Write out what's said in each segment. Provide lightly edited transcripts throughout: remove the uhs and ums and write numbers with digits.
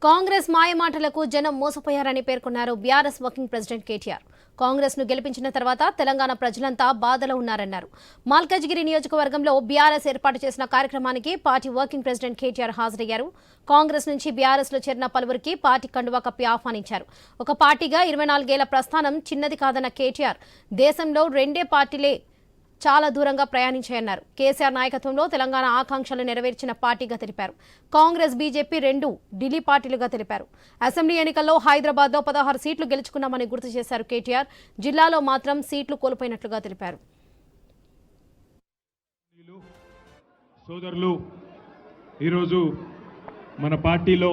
కాంగ్రెస్ మాయమాటలకు జనం మోసపోయారని పేర్కొన్నారు BRS working president KTR. Congress ను గెలిపించిన తర్వాత తెలంగాణ ప్రజలంతా బాధలో ఉన్నారన్నారు. మల్కాజ్గిరి నియోజకవర్గంలో బీఆర్ఎస్ ఏర్పాటు చేసిన కార్యక్రమానికి పార్టీ వర్కింగ్ ప్రెసిడెంట్ కేటీఆర్ హాజరయ్యారు. కాంగ్రెస్ నుంచి బీఆర్ఎస్ లో చేరిన పలువురికి పార్టీ కండువా కప్పి ఆహ్వానించారు. ఒక పార్టీగా 24 ఏళ్ల ప్రస్థానం చిన్నది కాదన్న కేటీఆర్ దేశంలో రెండే పార్టీలే చాలా దూరంగా ప్రయాణించాయన్నారు. కేసీఆర్ నాయకత్వంలో తెలంగాణ ఆకాంక్షలు నెరవేర్చిన పార్టీగా తెలిపారు. కాంగ్రెస్ బీజేపీ రెండు ఢిల్లీ పార్టీలుగా తెలిపారు. అసెంబ్లీ ఎన్నికల్లో హైదరాబాద్ లో 16 సీట్లు గెలుచుకున్నామని గుర్తు చేశారు కేటీఆర్. జిల్లాలో మాత్రం సీట్లు కోల్పోయినట్లుగా తెలిపారు. సోదరులు, ఈరోజు మన పార్టీలో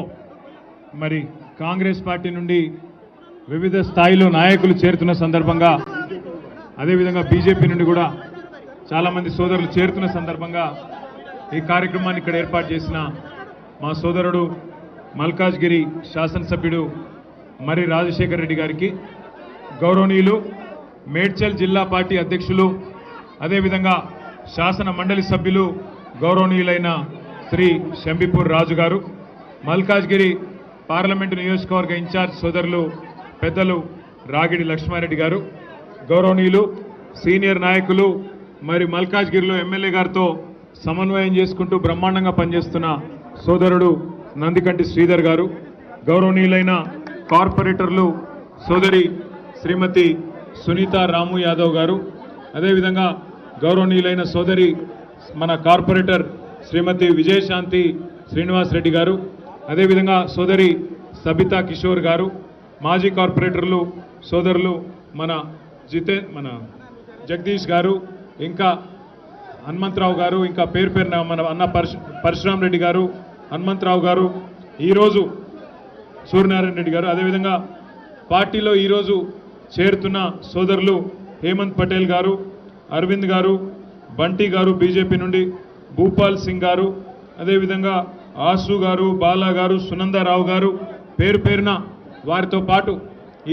మరి కాంగ్రెస్ పార్టీ నుండి వివిధ స్థాయిలో నాయకులు చేరుతున్న సందర్భంగా, అదేవిధంగా బీజేపీ నుండి కూడా చాలా మంది సోదరులు చేరుతున్న సందర్భంగా ఈ కార్యక్రమాన్ని ఇక్కడ ఏర్పాటు చేసిన మా సోదరుడు మల్కాజ్గిరి శాసనసభ్యుడు మరి రాజశేఖర్ రెడ్డి గారికి, గౌరవనీయులు మేడ్చల్ జిల్లా పార్టీ అధ్యక్షులు, అదేవిధంగా శాసన మండలి సభ్యులు గౌరవనీయులైన శ్రీ శంబిపూర్ రాజు గారు, మల్కాజ్గిరి పార్లమెంటు నియోజకవర్గ ఇన్ఛార్జ్ సోదరులు పెద్దలు రాగిడి లక్ష్మారెడ్డి గారు, గౌరవనీయులు సీనియర్ నాయకులు, మరి మల్కాజ్గిరిలో ఎమ్మెల్యే గారితో సమన్వయం చేసుకుంటూ బ్రహ్మాండంగా పనిచేస్తున్న సోదరుడు నందికంటి శ్రీధర్ గారు, గౌరవనీయులైన కార్పొరేటర్లు సోదరి శ్రీమతి సునీత రాము యాదవ్ గారు, అదేవిధంగా గౌరవనీయులైన సోదరి మన కార్పొరేటర్ శ్రీమతి విజయశాంతి శ్రీనివాస్ రెడ్డి గారు, అదేవిధంగా సోదరి సబితా కిషోర్ గారు, మాజీ కార్పొరేటర్లు సోదరులు మన జగదీష్ గారు, ఇంకా హనుమంతరావు గారు, ఇంకా పేరు పేరున మన అన్న పరశురామ్ రెడ్డి గారు, హనుమంతరావు గారు, ఈరోజు సూర్యనారాయణ రెడ్డి గారు, అదేవిధంగా పార్టీలో ఈరోజు చేరుతున్న సోదరులు హేమంత్ పటేల్ గారు, అరవింద్ గారు, బంటి గారు బీజేపీ నుండి, భూపాల్ సింగ్ గారు, అదేవిధంగా ఆసు గారు, బాలా గారు, సునందారావు గారు, పేరు పేరున వారితో పాటు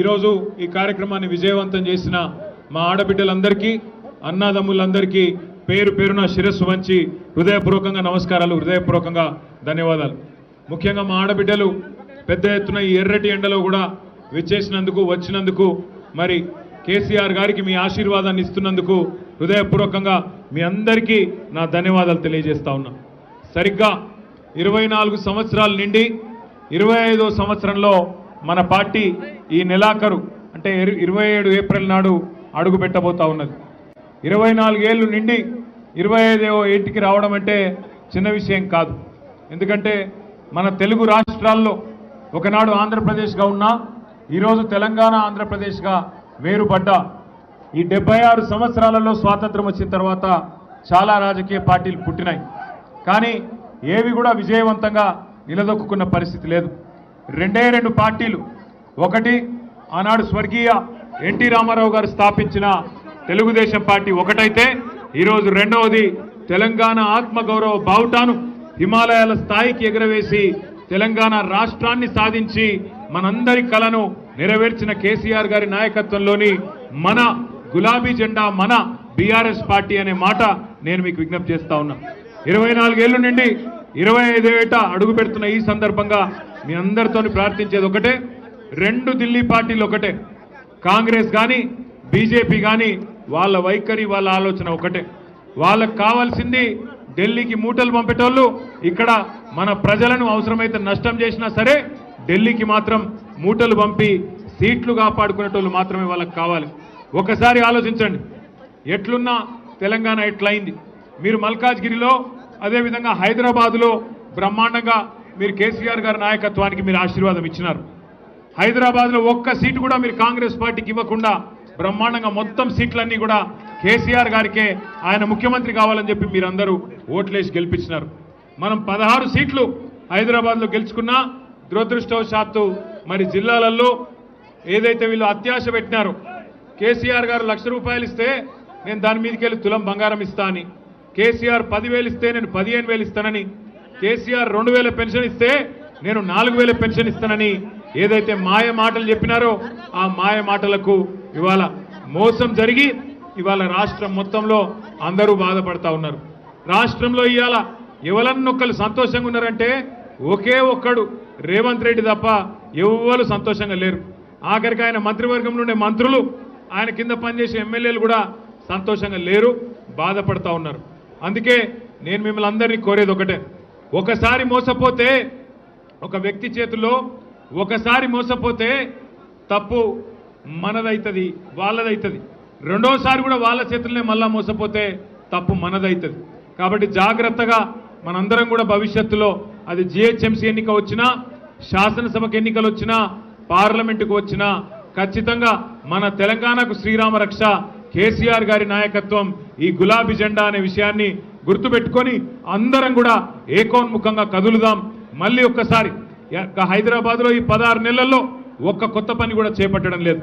ఈరోజు ఈ కార్యక్రమాన్ని విజయవంతం చేసిన మా ఆడబిడ్డలందరికీ, అన్నాదమ్ములందరికీ పేరు పేరున శిరస్సు వంచి హృదయపూర్వకంగా నమస్కారాలు, హృదయపూర్వకంగా ధన్యవాదాలు. ముఖ్యంగా మా ఆడబిడ్డలు పెద్ద ఎత్తున ఈ ఎర్రటి ఎండలో కూడా వచ్చినందుకు మరి కేసీఆర్ గారికి మీ ఆశీర్వాదాన్ని ఇస్తున్నందుకు హృదయపూర్వకంగా మీ అందరికీ నా ధన్యవాదాలు తెలియజేస్తా ఉన్నా. సరిగ్గా 24 సంవత్సరాలు నిండి 25వ సంవత్సరంలో మన పార్టీ ఈ నెలాఖరు అంటే 27 ఏప్రిల్ నాడు అడుగు పెట్టబోతా ఉన్నది. 24 ఏళ్ళు నిండి 25వ ఏటికి రావడం అంటే చిన్న విషయం కాదు. ఎందుకంటే మన తెలుగు రాష్ట్రాల్లో ఒకనాడు ఆంధ్రప్రదేశ్గా ఉన్నా ఈరోజు తెలంగాణ ఆంధ్రప్రదేశ్గా వేరుపడ్డ ఈ 76 సంవత్సరాలలో స్వాతంత్రం వచ్చిన తర్వాత చాలా రాజకీయ పార్టీలు పుట్టినాయి. కానీ ఏవి కూడా విజయవంతంగా నిలదొక్కున్న పరిస్థితి లేదు. రెండే రెండు పార్టీలు, ఒకటి ఆనాడు స్వర్గీయ ఎన్టీ రామారావు గారు స్థాపించిన తెలుగుదేశం పార్టీ ఒకటైతే, ఈరోజు రెండవది తెలంగాణ ఆత్మగౌరవ బావుటాను హిమాలయాల స్థాయికి ఎగరవేసి తెలంగాణ రాష్ట్రాన్ని సాధించి మనందరి కలను నెరవేర్చిన కేసీఆర్ గారి నాయకత్వంలోని మన గులాబీ జెండా మన బీఆర్ఎస్ పార్టీ అనే మాట నేను మీకు విజ్ఞప్తి చేస్తా ఉన్నా. 24 ఏళ్ళు నుండి 25వ ఏట అడుగు పెడుతున్న ఈ సందర్భంగా మీ అందరితో ప్రార్థించేది ఒకటే, రెండు ఢిల్లీ పార్టీలు ఒకటే, కాంగ్రెస్ కానీ బీజేపీ కానీ వాళ్ళ వైఖరి వాళ్ళ ఆలోచన ఒకటే. వాళ్ళకు కావాల్సింది ఢిల్లీకి మూటలు పంపేటోళ్ళు ఇక్కడ మన ప్రజలను అవసరమైతే నష్టం చేసినా సరే ఢిల్లీకి మాత్రం మూటలు పంపి సీట్లు కాపాడుకునేటోళ్ళు మాత్రమే వాళ్ళకి కావాలి. ఒకసారి ఆలోచించండి, ఎట్లున్నా తెలంగాణ ఎట్లయింది. మీరు మల్కాజ్గిరిలో అదేవిధంగా హైదరాబాదులో బ్రహ్మాండంగా మీరు కేసీఆర్ గారి నాయకత్వానికి మీరు ఆశీర్వాదం ఇచ్చినారు. హైదరాబాద్లో ఒక్క సీటు కూడా మీరు కాంగ్రెస్ పార్టీకి ఇవ్వకుండా బ్రహ్మాండంగా మొత్తం సీట్లన్నీ కూడా కేసీఆర్ గారికే ఆయన ముఖ్యమంత్రి కావాలని చెప్పి మీరందరూ ఓట్లేసి గెలిపించినారు. మనం 16 సీట్లు హైదరాబాద్లో గెలుచుకున్నా దురదృష్టవశాత్తు మరి జిల్లాలలో ఏదైతే వీళ్ళు అత్యాశ పెట్టినారో, కేసీఆర్ గారు ₹1,00,000 ఇస్తే నేను దాని మీదకి వెళ్ళి తులం బంగారం ఇస్తా అని, కేసీఆర్ 10,000 ఇస్తే నేను 15,000 ఇస్తానని, కేసీఆర్ 2,000 పెన్షన్ ఇస్తే నేను 4,000 పెన్షన్ ఇస్తానని ఏదైతే మాయ మాటలు చెప్పినారో ఆ మాయ మాటలకు ఇవాళ మోసం జరిగి ఇవాళ రాష్ట్రం మొత్తంలో అందరూ బాధపడతా ఉన్నారు. రాష్ట్రంలో ఇవాళ ఎవరన్నొక్కరు సంతోషంగా ఉన్నారంటే ఒకే ఒక్కడు రేవంత్ రెడ్డి తప్ప ఎవ్వరు సంతోషంగా లేరు. ఆఖరికి ఆయన మంత్రివర్గంలో ఉండే మంత్రులు, ఆయన కింద పనిచేసే ఎమ్మెల్యేలు కూడా సంతోషంగా లేరు, బాధపడతా ఉన్నారు. అందుకే నేను మిమ్మల్ని అందరినీ కోరేది ఒకటే, ఒకసారి మోసపోతే ఒక వ్యక్తి చేతుల్లో ఒకసారి మోసపోతే తప్పు మనదైతుంది, వాళ్ళదైతుంది. రెండోసారి కూడా వాళ్ళ చేతుల్లోనే మళ్ళా మోసపోతే తప్పు మనదైతుంది. కాబట్టి జాగ్రత్తగా మనందరం కూడా భవిష్యత్తులో అది జిహెచ్ఎంసీ ఎన్నిక వచ్చినా, శాసనసభకు ఎన్నికలు వచ్చినా, పార్లమెంటుకు వచ్చినా ఖచ్చితంగా మన తెలంగాణకు శ్రీరామ రక్ష కేసీఆర్ గారి నాయకత్వం, ఈ గులాబీ జెండా అనే విషయాన్ని గుర్తుపెట్టుకొని అందరం కూడా ఏకోన్ముఖంగా కదులుదాం. మళ్ళీ ఒక్కసారి హైదరాబాద్లో ఈ 16 నెలల్లో ఒక్క కొత్త పని కూడా చేపట్టడం లేదు.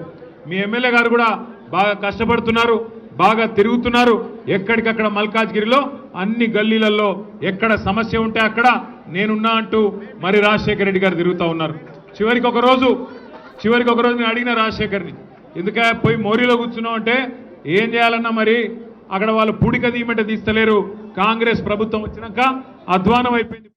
మీ ఎమ్మెల్యే గారు కూడా బాగా కష్టపడుతున్నారు, బాగా తిరుగుతున్నారు. ఎక్కడికక్కడ మల్కాజ్గిరిలో అన్ని గల్లీలలో ఎక్కడ సమస్య ఉంటే అక్కడ నేనున్నా అంటూ మరి రాజశేఖర రెడ్డి గారు తిరుగుతూ ఉన్నారు. చివరికి ఒక రోజు నేను అడిగిన రాజశేఖర్ని, ఎందుకే పోయి మోరీలో కూర్చున్నావు అంటే, ఏం చేయాలన్నా మరి అక్కడ వాళ్ళు పూడిక తీయమంటే తీస్తలేరు, కాంగ్రెస్ ప్రభుత్వం వచ్చినాక అధ్వానం అయిపోయింది.